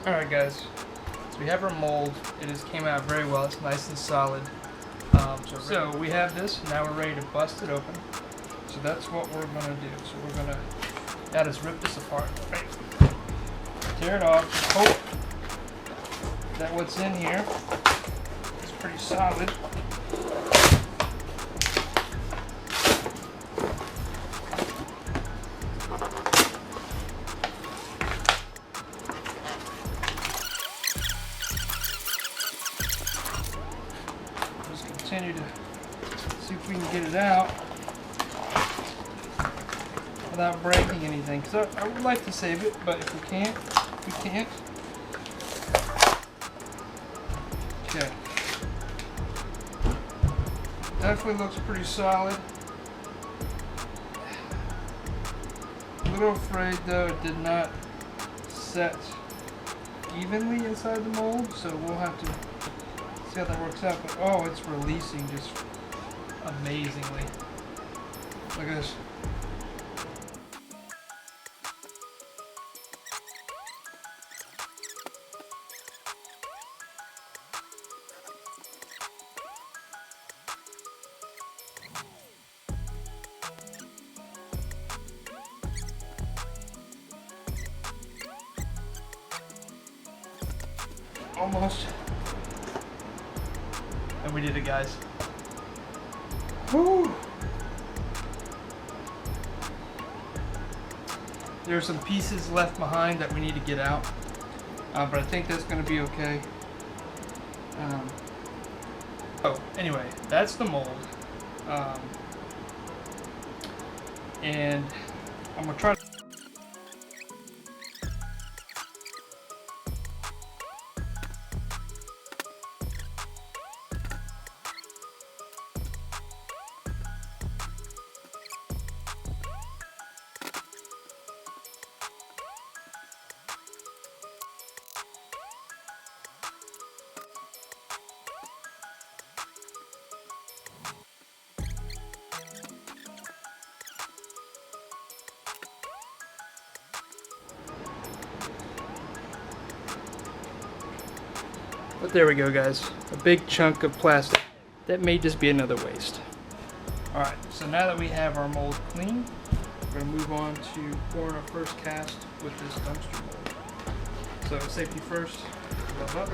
Alright guys, so we have our mold. It just came out very well. It's nice and solid. So we have this. Now we're ready to bust it open. So that's what we're going to do. So we're going to now just rip this apart. Right? Tear it off. Hope that what's in here is pretty solid. Continue to see if we can get it out without breaking anything, because I would like to save it, but if we can't, we can't. Okay. Definitely looks pretty solid. A little afraid though it did not set evenly inside the mold, so we'll have to see how that works out. But oh, it's releasing just amazingly. Look at this. Almost. And we did it, guys. Woo! There are some pieces left behind that we need to get out, but I think that's going to be okay. Oh, anyway, that's the mold, and I'm gonna try to. But there we go, guys. A big chunk of plastic. That may just be another waste. Alright, so now that we have our mold clean, we're going to move on to pouring our first cast with this dumpster mold. So safety first, glove up.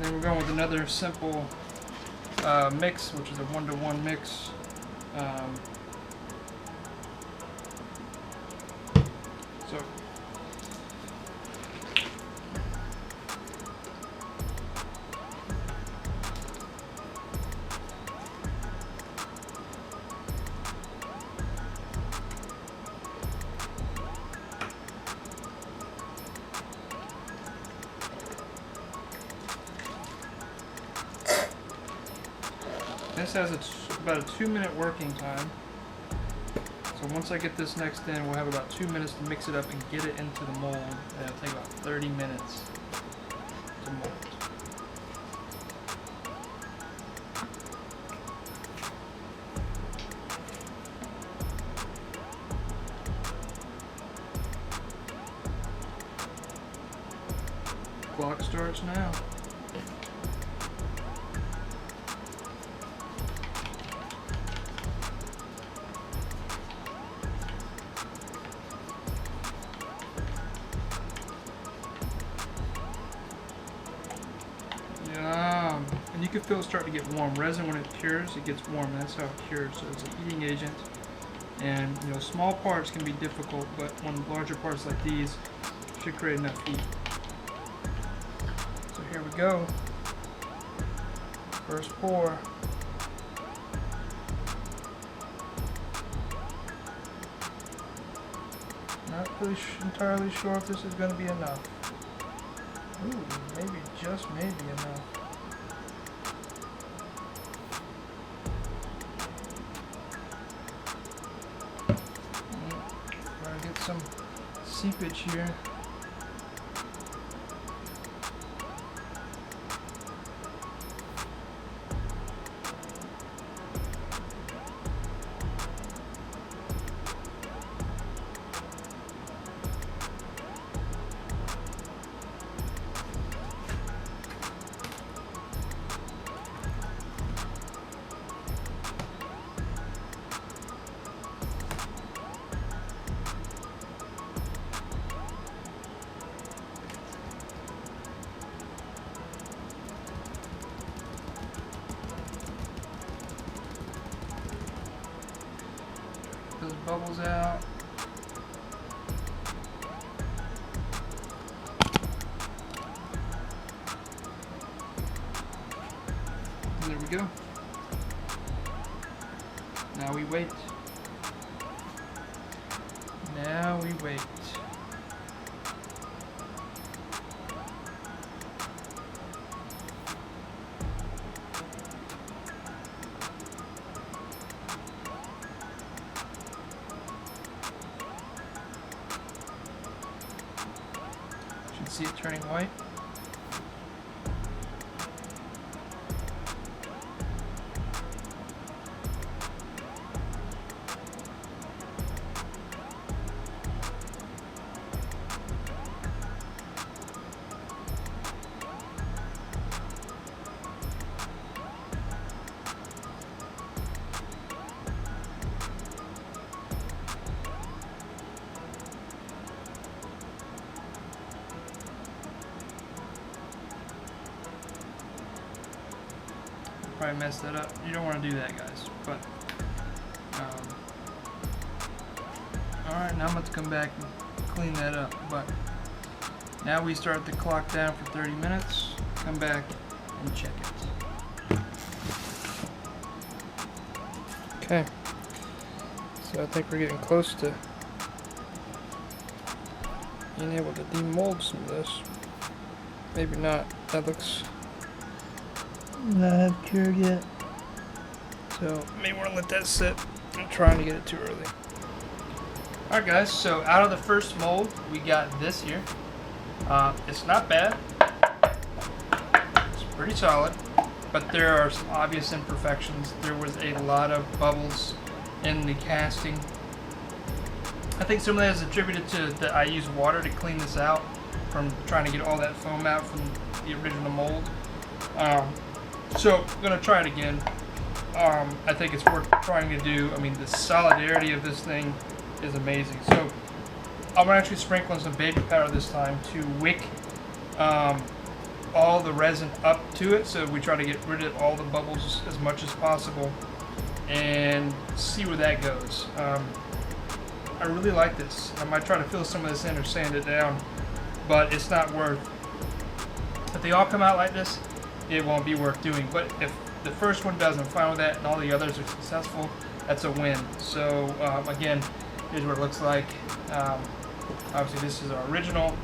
Then we're going with another simple mix, which is a 1-to-1 mix. So this has about a 2-minute working time. So once I get this next in, we'll have about 2 minutes to mix it up and get it into the mold. And it'll take about 30 minutes to mold. Clock starts now. And you can feel it start to get warm. Resin, when it cures, it gets warm. That's how it cures. So it's an eating agent. And you know, small parts can be difficult, but on larger parts like these, should create enough heat. So here we go. First pour. Not really entirely sure if this is going to be enough. Ooh, maybe, just maybe enough. Try to get some seepage here. bubbles out. There we go. Now we wait. Now we wait. Should see it turning white. Probably messed that up. You don't want to do that, guys. But alright, now I'm going to come back and clean that up. But now we start the clock down for 30 minutes. Come back and check it. Okay. So I think we're getting close to being able to demold some of this. Maybe not. That looks not cured yet. So maybe want to let that sit. I'm trying to get it too early. Alright guys, so out of the first mold we got this here. It's not bad. It's pretty solid. But there are some obvious imperfections. There was a lot of bubbles in the casting. I think some of that is attributed to that I used water to clean this out from trying to get all that foam out from the original mold. So I'm going to try it again. I think it's worth trying to do. I mean, the solidarity of this thing is amazing. So I'm actually sprinkling some baby powder this time to wick all the resin up to it. So we try to get rid of all the bubbles as much as possible and see where that goes. I really like this. I might try to fill some of this in or sand it down, but it's not worth. If they all come out like this, it won't be worth doing. But if the first one does, I'm fine with that, and all the others are successful, that's a win. So again, here's what it looks like. Obviously this is our original.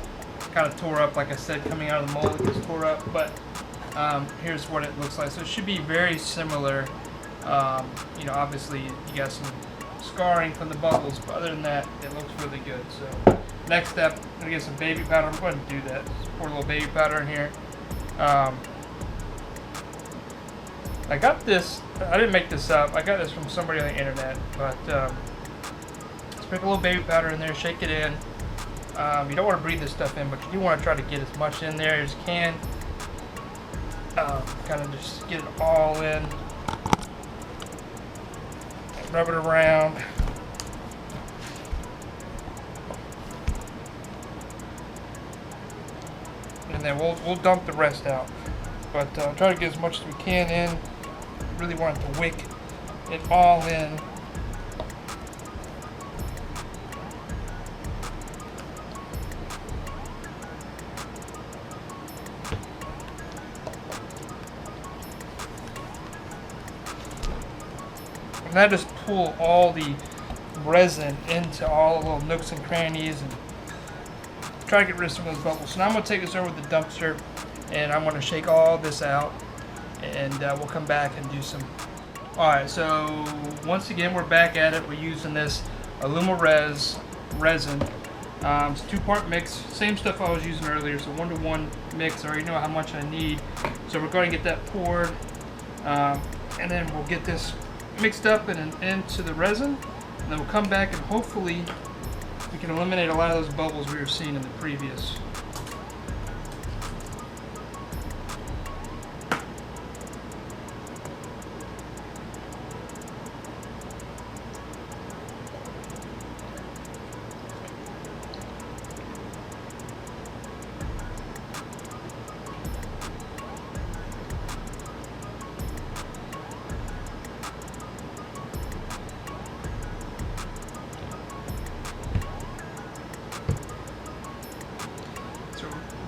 Kind of tore up, like I said, coming out of the mold, it just tore up, but here's what it looks like. So it should be very similar. You know, obviously you got some scarring from the bubbles, but other than that, it looks really good. So next step, I'm gonna get some baby powder. I'm going to do that. Just pour a little baby powder in here. I got this, I didn't make this up, I got this from somebody on the internet, but sprinkle a little baby powder in there, shake it in. You don't want to breathe this stuff in, but you do want to try to get as much in there as you can. Kind of just get it all in. Rub it around. And then we'll dump the rest out. But try to get as much as we can in. Really want to wick it all in. And that just pull all the resin into all the little nooks and crannies and try to get rid of some of those bubbles. So now I'm going to take this over to the dumpster and I'm going to shake all this out and we'll come back and do some. Alright, so once again we're back at it. We're using this Dio-Bolic resin. It's a 2-part mix, same stuff I was using earlier, so 1-to-1 mix. I already know how much I need. So we're going to get that poured and then we'll get this mixed up and into the resin, and then we'll come back and hopefully we can eliminate a lot of those bubbles we were seeing in the previous.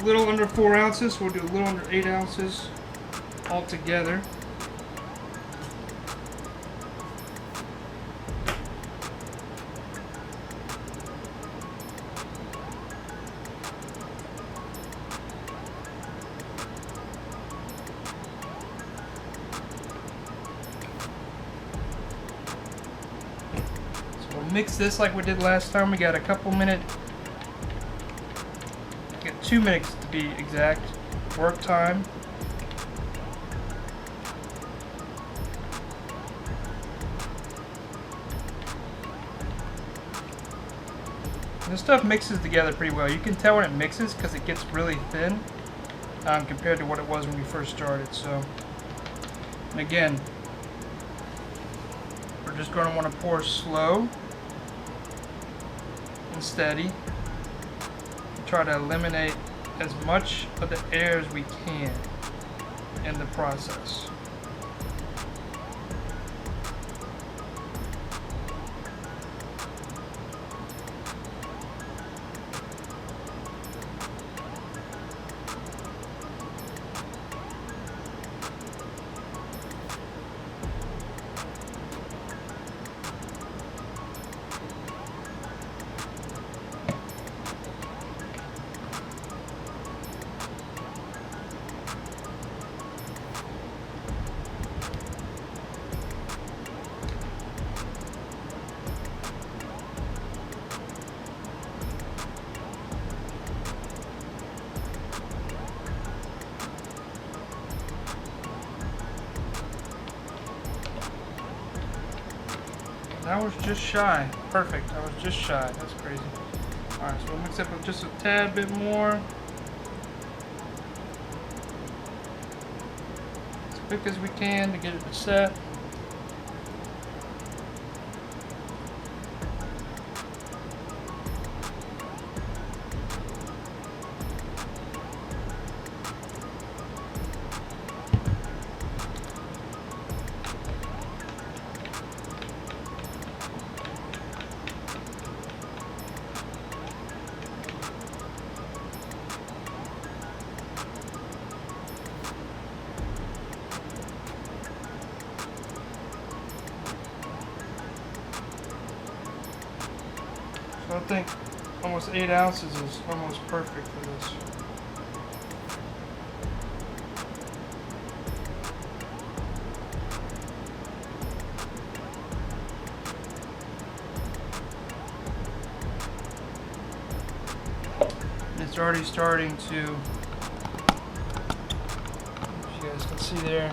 little under 4 ounces, so we'll do a little under 8 ounces altogether. Mix this like we did last time. We got a couple minutes, 2 minutes to be exact, work time. This stuff mixes together pretty well. You can tell when it mixes because it gets really thin compared to what it was when we first started. So, and again, we're just going to want to pour slow and steady. Try to eliminate as much of the air as we can in the process. That was just shy. Perfect. I was just shy. That's crazy. Alright, so we'll mix it with just a tad bit more. As quick as we can to get it set. So I think almost 8 ounces is almost perfect for this. It's already starting to, as you guys can see there,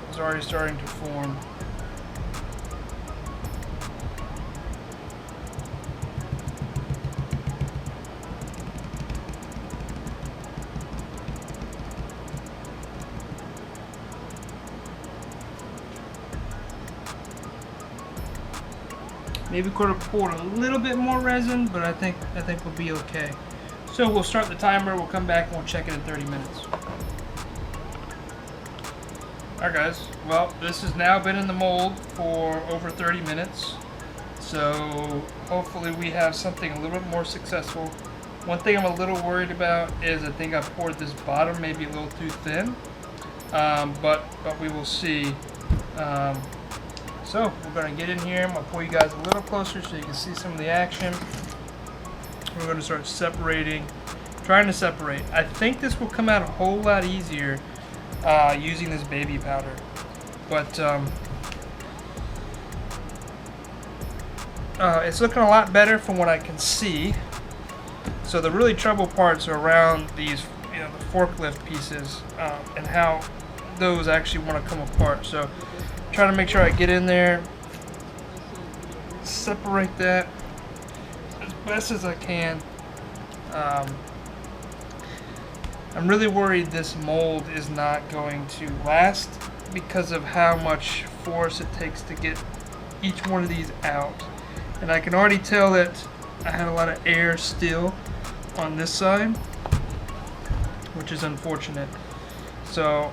it's already starting to form. Maybe could have poured a little bit more resin, but I think we'll be okay. So we'll start the timer, we'll come back and we'll check it in 30 minutes. Alright guys, well this has now been in the mold for over 30 minutes. So hopefully we have something a little bit more successful. One thing I'm a little worried about is I think I poured this bottom maybe a little too thin. But we will see. So we're going to get in here. I'm going to pull you guys a little closer so you can see some of the action. We're going to start separating, trying to separate. I think this will come out a whole lot easier using this baby powder. But it's looking a lot better from what I can see. So the really trouble parts are around these, the forklift pieces and how those actually want to come apart. So trying to make sure I get in there, separate that as best as I can. I'm really worried this mold is not going to last because of how much force it takes to get each one of these out. And I can already tell that I had a lot of air still on this side, which is unfortunate. So